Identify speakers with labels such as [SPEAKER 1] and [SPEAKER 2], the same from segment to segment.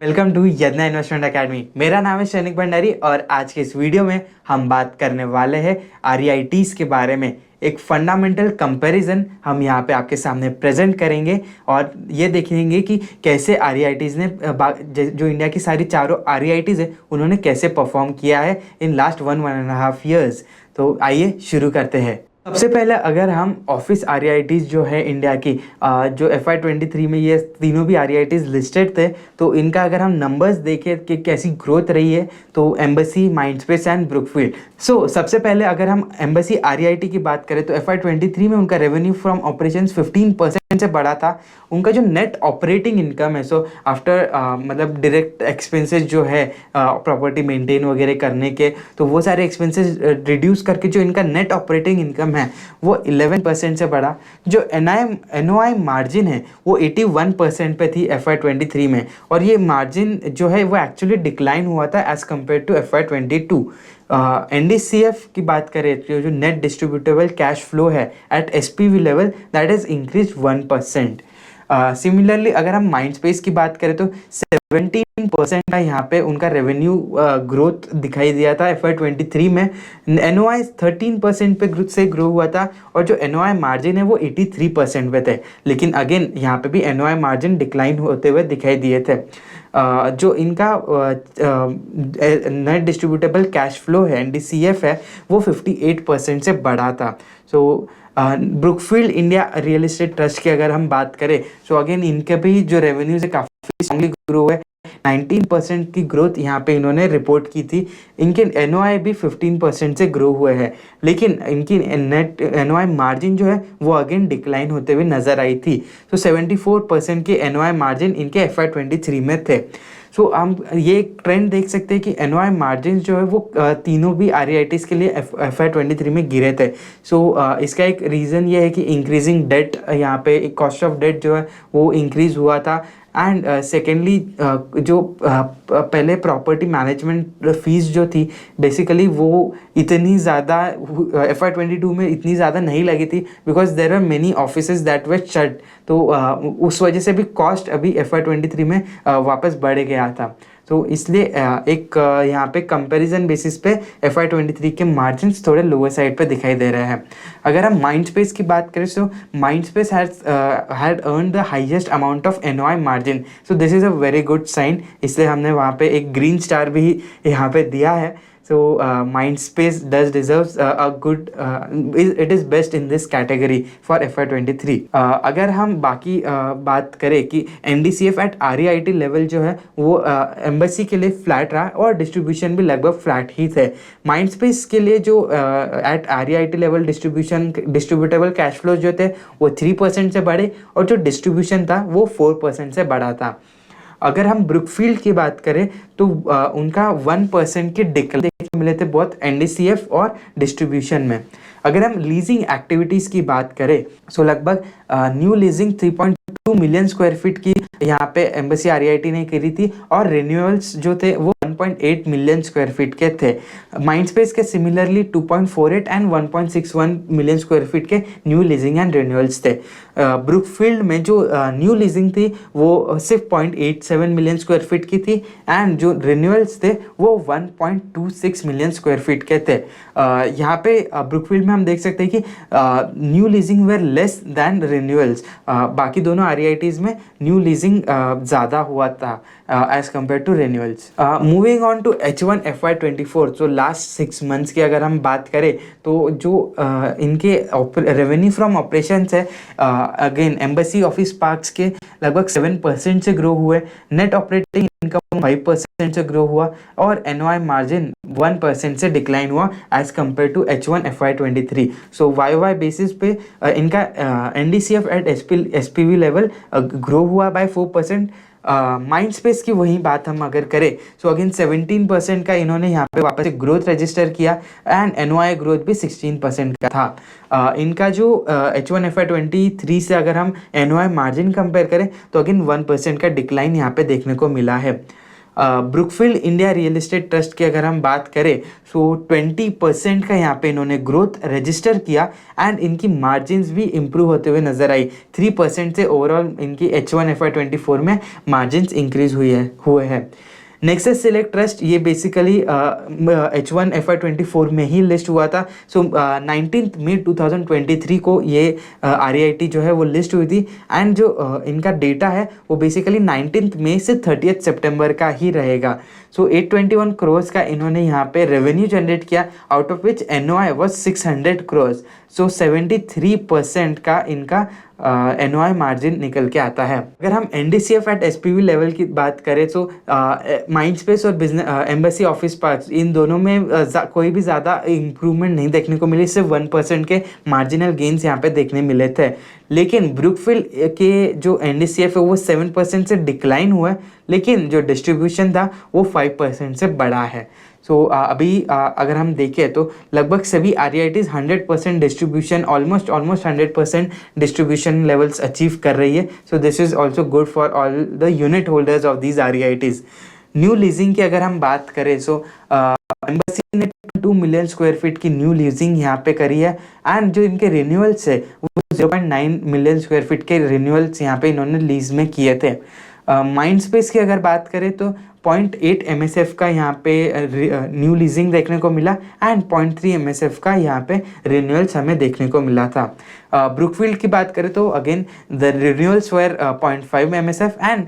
[SPEAKER 1] Welcome to यदना investment academy. मेरा नाम है सैनिक भंडारी और आज के इस वीडियो में हम बात करने वाले हैं आरईआईटीज़ के बारे में। एक फंडामेंटल कंपैरिजन हम यहाँ पे आपके सामने प्रेजेंट करेंगे और ये देखेंगे कि कैसे आरईआईटीज़ ने जो इंडिया की सारी चारों आरईआईटीज़ है उन्होंने कैसे परफॉर्म किया है इन लास्ट 1.5 ईयर्स। तो आइए शुरू करते हैं। सबसे पहले अगर हम ऑफिस आरईआईटीज़ जो है इंडिया की जो FY23 में ये तीनों भी आरईआईटीज़ लिस्टेड थे, तो इनका अगर हम नंबर्स देखें कि कैसी ग्रोथ रही है तो एम्बेसी, माइंडस्पेस एंड ब्रुकफील्ड। सबसे पहले अगर हम एम्बेसी आरईआईटी की बात करें तो FY23 में उनका रेवेन्यू फ्रॉम ऑपरेशंस 15% से बढ़ा था। उनका जो नेट ऑपरेटिंग इनकम है आफ्टर मतलब डायरेक्ट एक्सपेंसेस जो है प्रॉपर्टी मेंटेन वगैरह करने के, तो वो सारे एक्सपेंसेस रिड्यूस करके जो इनका नेट ऑपरेटिंग इनकम है वो 11% से बढ़ा। जो एनओआई मार्जिन है वो 81% पे थी FY23 में, और ये मार्जिन जो है वो एक्चुअली डिक्लाइन हुआ था as compared to FY22। NDCF की बात करें तो जो नेट डिस्ट्रीब्यूटेबल कैश फ्लो है at SPV level that is increase 1%। Similarly अगर हम माइंडस्पेस की बात करें तो 17% का यहाँ पे उनका रेवेन्यू ग्रोथ दिखाई दिया था FY23 में। NOI 13% पे ग्रोथ से ग्रो हुआ था और जो NOI मार्जिन है वो 83% पे थे, लेकिन अगेन यहाँ पे भी NOI मार्जिन डिक्लाइन होते हुए दिखाई दिए थे। जो इनका नेट डिस्ट्रीब्यूटेबल कैश फ्लो है NDCF है वो 58% से बढ़ा था। Brookfield India real estate trust की अगर हम बात करें तो अगेन इनके भी जो रेवेन्यूज है काफ़ी स्ट्रांगली ग्रो है। 19% की ग्रोथ यहाँ पे इन्होंने रिपोर्ट की थी। इनके NOI भी 15% से ग्रो हुए हैं, लेकिन इनकी नेट NOI मार्जिन जो है वो अगेन डिक्लाइन होते हुए नजर आई थी। 74% के NOI मार्जिन इनके FY23 में थे। हम ये एक ट्रेंड देख सकते हैं कि NOI मार्जिन जो है वो तीनों भी आरईआईटीज़ के लिए FY23 में गिरे थे। इसका एक रीज़न ये है कि इंक्रीजिंग डेट, यहाँ पे कॉस्ट ऑफ डेट जो है वो इंक्रीज़ हुआ था। एंड सेकेंडली जो पहले प्रॉपर्टी मैनेजमेंट फीस जो थी बेसिकली वो इतनी ज़्यादा FY22 में इतनी ज़्यादा नहीं लगी थी, because there are many offices that were shut. उस वजह से भी कॉस्ट अभी FY23 में वापस बढ़ गया था। इसलिए एक यहाँ पे कंपैरिजन बेसिस पे FY23 के मार्जिन्स थोड़े लोअर साइड पे दिखाई दे रहे हैं। अगर हम माइंडस्पेस की बात करें तो Mindspace had earn the highest amount of NOI margin. This is a very good sign, इसलिए हमने वहाँ पे एक ग्रीन स्टार भी यहाँ पे दिया है। Mindspace does deserves a good it is best in this category for FY23। अगर हम बाकी बात करें कि NDCF एट REIT लेवल जो है वो एम्बेसी के लिए फ्लैट रहा और डिस्ट्रीब्यूशन भी लगभग फ्लैट ही थे। माइंडस्पेस के लिए जो at REIT level distributable cash flow जो थे वो 3% से बढ़े और जो डिस्ट्रीब्यूशन था वो 4% से बढ़ा था। अगर हम ब्रुकफील्ड की बात करें तो उनका 1% के डिक्लाइन देखने मिले थे बहुत NDCF और डिस्ट्रीब्यूशन में। अगर हम लीजिंग एक्टिविटीज़ की बात करें लगभग new leasing 3.2 million square feet की यहाँ पे एम्बेसी आरईआईटी ने करी थी और रिन्यूअल्स जो थे वो 1.8 मिलियन स्क्वायर फीट के थे। माइंडस्पेस के similarly 2.48 and 1.61 million square feet के न्यू लीजिंग एंड रिन्यूअल्स थे। ब्रुकफील्ड में जो न्यू लीजिंग थी वो सिर्फ 0.87 मिलियन स्क्वायर फीट की थी एंड जो रिन्यूअल्स थे वो 1.26 मिलियन स्क्वायर फीट के थे। यहाँ पे ब्रुकफील्ड में हम देख सकते हैं कि new leasing were less than renewals. बाकी दोनों आरईआईटीज़ में न्यू लीजिंग ज़्यादा हुआ था as compared to renewals. Moving on to H1 FY24, last 6 months की अगर हम बात करें तो जो इनके रेवेन्यू फ्रॉम ऑपरेशन है अगेन एम्बेसी ऑफिस पार्क्स के लगभग 7% से ग्रो हुए, नेट ऑपरेटिंग इनकम 5% से ग्रो हुआ और NOI मार्जिन 1% से डिक्लाइन हुआ as compared to H1 FY23। YOY basis पे इनका NDCF at SPV level grow हुआ बाय 4%। माइंडस्पेस की वही बात हम अगर करें अगेन 17% का इन्होंने यहाँ पे वापस ग्रोथ रजिस्टर किया एंड NOI ग्रोथ भी 16% का था। इनका जो H1 FY23 से अगर हम NOI मार्जिन कंपेयर करें तो अगेन 1% का डिक्लाइन यहाँ पे देखने को मिला है। Brookfield India real estate trust की अगर हम बात करें तो 20% का यहाँ पे इन्होंने ग्रोथ रजिस्टर किया एंड इनकी मार्जिन्स भी इम्प्रूव होते हुए नजर आई। 3% से ओवरऑल इनकी H1 FY24 में मार्जिन्स इंक्रीज हुए हैं। नेक्सस सिलेक्ट ट्रस्ट ये बेसिकली H1 FY24 में ही लिस्ट हुआ था। सो 19 मई 2023 को ये REIT जो है वो लिस्ट हुई थी एंड जो इनका डेटा है वो बेसिकली 19 मई से 30 सितंबर का ही रहेगा। सो 821 करोड़ का इन्होंने यहाँ पे रेवेन्यू जनरेट किया, out of which NOI was 600 crore. So 73% का इनका NOI मार्जिन निकल के आता है। अगर हम NDCF एट SPV लेवल की बात करें तो माइंडस्पेस और बिजनेस एम्बेसी ऑफिस पार्क्स इन दोनों में कोई भी ज़्यादा इम्प्रूवमेंट नहीं देखने को मिली, सिर्फ 1% के मार्जिनल गेन्स यहाँ पे देखने मिले थे। लेकिन ब्रुकफील्ड के जो NDCF है वो 7% से डिक्लाइन हुआ है, लेकिन जो डिस्ट्रीब्यूशन था वो 5% से बढ़ा है। सो अभी अगर हम देखें तो लगभग सभी REITs 100% distribution almost 100% distribution levels achieve कर रही है। So this is also good for all the unit holders of these REITs। New leasing की अगर हम बात करें सो एम्बेसी ने 2 मिलियन स्क्वायर फीट की न्यू लीजिंग यहाँ पे करी है एंड जो इनके रिन्यूअल्स है वो 0.9 मिलियन स्क्वायर फीट के रिन्यूअल्स यहाँ पे इन्होंने लीज में किए थे। माइंडस्पेस की अगर बात करें तो 0.8 MSF का यहाँ पे न्यू लीजिंग देखने को मिला एंड 0.3 MSF का यहाँ पे रिन्यूअल्स हमें देखने को मिला था। ब्रुकफील्ड की बात करें तो again the renewals were 0.5 MSF and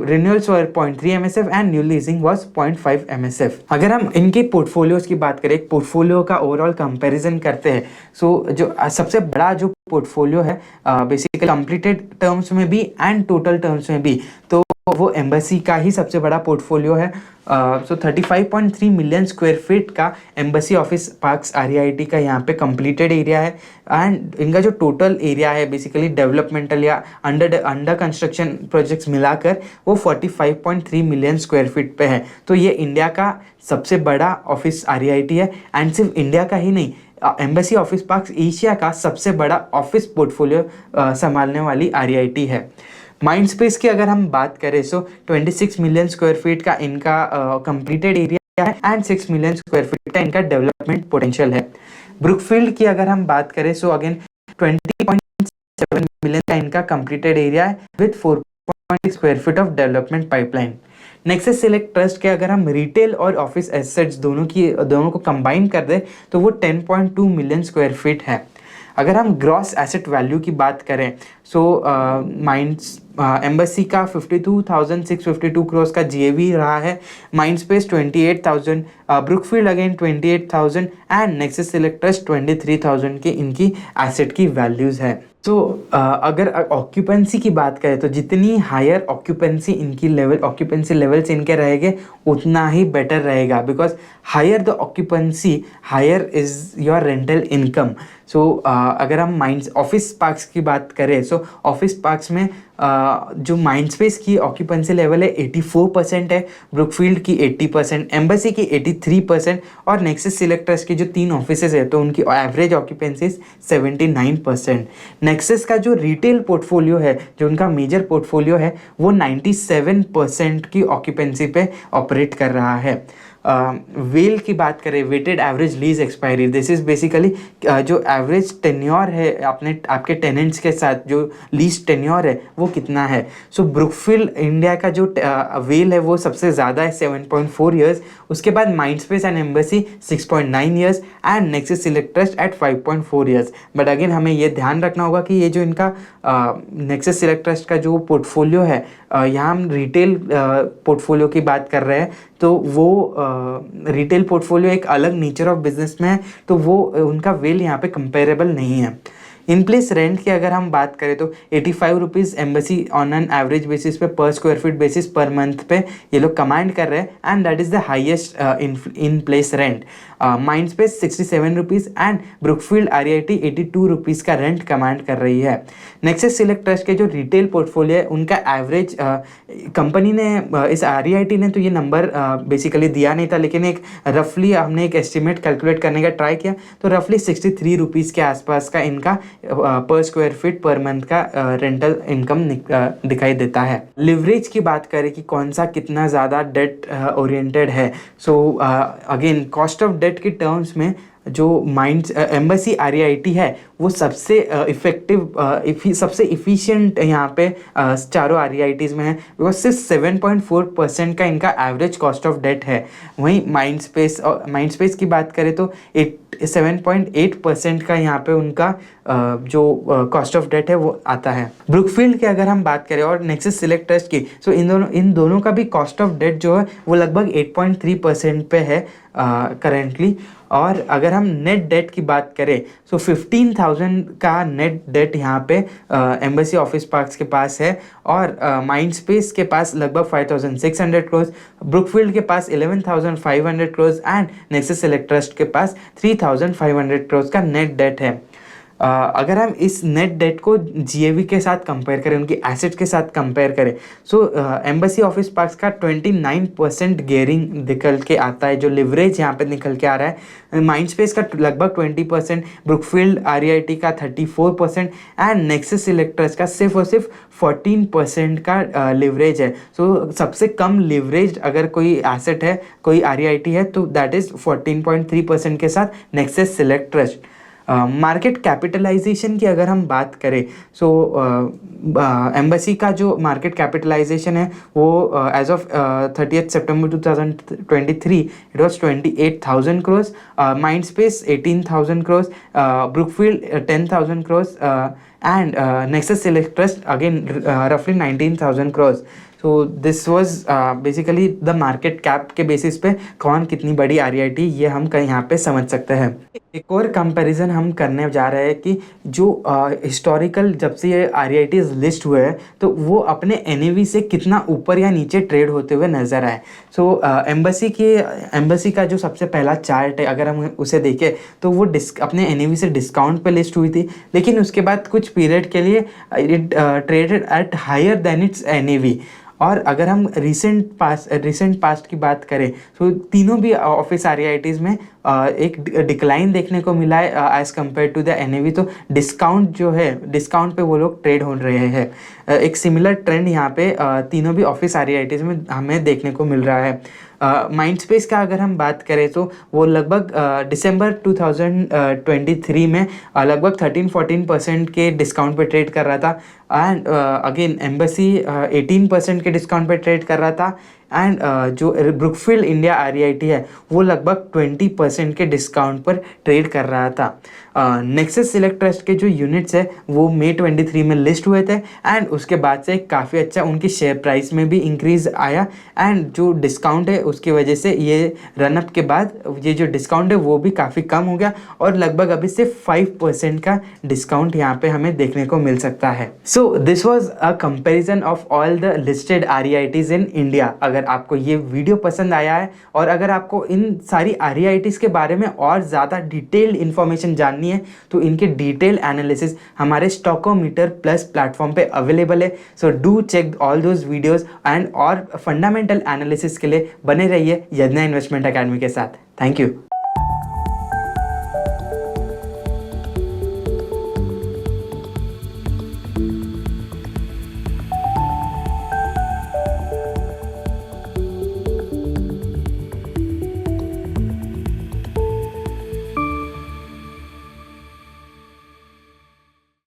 [SPEAKER 1] renewals were 0.3 MSF and new leasing was 0.5 MSF। अगर हम इनके पोर्टफोलियोज की बात करें, एक पोर्टफोलियो का ओवरऑल कंपैरिजन करते हैं, सो जो सबसे बड़ा जो पोर्टफोलियो है बेसिकली कंप्लीटेड टर्म्स में भी एंड टोटल टर्म्स में भी, तो वो एम्बेसी का ही सबसे बड़ा पोर्टफोलियो है। सो 35.3 मिलियन स्क्वायर फीट का एम्बेसी ऑफिस पार्क्स REIT का यहाँ पे कंप्लीटेड एरिया है एंड इनका जो टोटल एरिया है बेसिकली डेवलपमेंटल या अंडर कंस्ट्रक्शन प्रोजेक्ट्स मिलाकर वो 45.3 मिलियन स्क्वायर फीट पे है। तो ये इंडिया का सबसे बड़ा ऑफिस REIT है एंड सिर्फ इंडिया का ही नहीं, एम्बेसी ऑफिस पार्क्स एशिया का सबसे बड़ा ऑफिस पोर्टफोलियो संभालने वाली REIT है। माइंडस्पेस की अगर हम बात करें सो 26 मिलियन स्क्वायर फीट का इनका कंप्लीटेड एरिया है एंड 6 मिलियन स्क्वायर फीट का इनका डेवलपमेंट पोटेंशियल है। ब्रुकफील्ड की अगर हम बात करें सो अगेन 20.7 मिलियन का इनका कंप्लीटेड एरिया है with 4.6 square feet of development pipeline. Nexus Select trust के अगर हम रिटेल और ऑफिस एसेट्स दोनों को कंबाइन कर दें तो वो 10.2 मिलियन स्क्वायर फीट है। अगर हम ग्रॉस एसेट वैल्यू की बात करें सो एम्बेसी का 52,652 करोड़ का GAV रहा है, Mindspace 28,000, Brookfield again 28,000 and Nexus Select trust 23,000 की इनकी एसेट की वैल्यूज़ है। तो अगर ऑक्यूपेंसी की बात करें तो जितनी हायर ऑक्यूपेंसी लेवल्स इनके रहेंगे उतना ही बेटर रहेगा, because higher the occupancy higher is your rental income. So अगर हम ऑफिस पार्क्स की बात करें सो ऑफिस पार्क्स में जो माइंडस्पेस की ऑक्यूपेंसी लेवल है 84% है, ब्रुकफील्ड की 80%, एम्बेसी की 83% और नेक्सस सिलेक्ट ट्रस्ट की जो 3 ऑफिसेज है तो उनकी एवरेज ऑक्यूपेंसी 79%। नेक्सस का जो रिटेल पोर्टफोलियो है, जो उनका मेजर पोर्टफोलियो है, वो 97% की ऑक्यूपेंसी पे ऑपरेट कर रहा है। वेल की बात करें, weighted average lease expiry, this is basically जो एवरेज टेन्योर है आपके टेनेंट्स के साथ, जो लीज टेन्योर है वो कितना है। सो ब्रुकफील्ड इंडिया का जो वेल है वो सबसे ज़्यादा है 7.4 ईयर्स, उसके बाद Mindspace and Embassy 6.9 years and Nexus Select Trust at 5.4 years. But again हमें ये ध्यान रखना होगा कि ये जो इनका नेक्सस सिलेक्ट ट्रस्ट का जो पोर्टफोलियो है, यहाँ हम रिटेल पोर्टफोलियो की बात कर रहे हैं, तो वो रिटेल पोर्टफोलियो एक अलग नेचर ऑफ बिजनेस में है, तो वो उनका वेल यहाँ पे कंपेरेबल नहीं है। इन प्लेस रेंट की अगर हम बात करें तो 85 rupees embassy on an average basis पे पर square feet basis per month पे ये लोग कमांड कर रहे हैं and that is the highest in place rent. Mindspace 67 rupees and Brookfield REIT 82 rupees का रेंट कमांड कर रही है। नेक्सस सिलेक्ट ट्रस्ट के जो रिटेल पोर्टफोलियो है उनका एवरेज कंपनी ने इस REIT ने तो ये नंबर बेसिकली दिया नहीं था, लेकिन एक रफली हमने एक एस्टिमेट कैलकुलेट करने का ट्राई किया तो रफली 63 रुपीज़ के आसपास का इनका पर स्क्वायर फीट पर मंथ का रेंटल इनकम दिखाई देता है। लिवरेज की बात करें कि कौन सा कितना ज़्यादा डेट ओरिएंटेड है, so again cost of debt की टर्म्स में जो एम्बेसी REIT है वो सबसे इफ़ेक्टिव सबसे इफ़िशियंट यहाँ पे चारों REITs में है, बिकॉज सिर्फ 7.4% का इनका एवरेज कॉस्ट ऑफ डेट है। वहीं माइंडस्पेस की बात करें तो 7.8% का यहाँ पे उनका जो कॉस्ट ऑफ डेट है वो आता है। ब्रुकफील्ड की अगर हम बात करें और नेक्सस सिलेक्ट ट्रस्ट की, सो इन दोनों का भी कॉस्ट ऑफ डेट जो है वो लगभग 8.3% पे है करेंटली। और अगर हम नेट डेट की बात करें सो 15,000 का नेट डेट यहाँ पे एम्बेसी ऑफिस पार्क्स के पास है, और माइंडस्पेस के पास लगभग 5,600 करोड़, ब्रुकफील्ड के पास 11,500 crore and Nexus Select trust के पास 3,500 करोड़ का नेट डेट है। अगर हम इस नेट डेट को GAV के साथ कंपेयर करें, उनकी एसेट के साथ कंपेयर करें, सो एम्बेसी ऑफिस पार्क्स का 29% गेयरिंग निकल के आता है, जो लिवरेज यहाँ पे निकल के आ रहा है। माइंडस्पेस का लगभग 20%, ब्रुकफील्ड REIT का 34% एंड नेक्सस सिलेक्ट ट्रस्ट का सिर्फ और सिर्फ 14% का लिवरेज है। सो सबसे कम लिवरेज अगर कोई एसेट है, कोई REIT है, तो दैट इज़ 14.3% के साथ Nexus Select Trust. Market capitalisation की अगर हम बात करें, सो एम्बेसी का जो मार्केट कैपिटलाइजेशन है वो as of 30 September 2023 it was 28,000 crore, Mindspace 18,000 crore, Brookfield 10,000 crore and Nexus Select Trust again रफली 19,000 crore. So this was basically the market cap के बेसिस पे कौन कितनी बड़ी REIT ये हम कहीं यहाँ पे समझ सकते हैं। एक और कंपैरिजन हम करने जा रहे हैं कि जो हिस्टोरिकल जब से ये REITs लिस्ट हुए हैं तो वो अपने NAV से कितना ऊपर या नीचे ट्रेड होते हुए नज़र आए। सो एम्बेसी का जो सबसे पहला चार्ट है अगर हम उसे देखें तो वो अपने NAV से डिस्काउंट पे लिस्ट हुई थी, लेकिन उसके बाद कुछ पीरियड के लिए it traded at higher than its NAV। और अगर हम रिसेंट पास्ट की बात करें तो तीनों भी ऑफिस REITs में एक डिक्लाइन देखने को मिला है as compare to the NAV। तो डिस्काउंट पे वो लोग ट्रेड हो रहे हैं। एक सिमिलर ट्रेंड यहाँ पे तीनों भी ऑफिस REITs में हमें देखने को मिल रहा है। माइंडस्पेस का अगर हम बात करें तो वो लगभग दिसंबर 2023 में लगभग 13-14% के डिस्काउंट पे ट्रेड कर रहा था, एंड अगेन एम्बेसी 18% के डिस्काउंट पे ट्रेड कर रहा था, एंड जो ब्रुकफील्ड इंडिया REIT है वो लगभग 20% के डिस्काउंट पर ट्रेड कर रहा था। नेक्सस सिलेक्ट ट्रस्ट के जो यूनिट्स है वो मई 23 में लिस्ट हुए थे, एंड उसके बाद से काफ़ी अच्छा उनकी शेयर प्राइस में भी इंक्रीज़ आया, एंड जो डिस्काउंट है उसकी वजह से ये रनअप के बाद ये जो डिस्काउंट है वो भी काफ़ी कम हो गया, और लगभग अभी से 5% का डिस्काउंट यहाँ पे हमें देखने को मिल सकता है। So this was a comparison of all the listed REITs in India. अगर आपको ये वीडियो पसंद आया है और अगर आपको इन सारी REITs के बारे में और ज़्यादा डिटेल्ड इन्फॉर्मेशन जाननी है तो इनके डिटेल एनालिसिस हमारे स्टॉकोमीटर प्लस प्लेटफॉर्म पे अवेलेबल है। So do check all those videos and और फंडामेंटल एनालिसिस के लिए बने रहिए यदना इन्वेस्टमेंट अकेडमी के साथ। Thank you.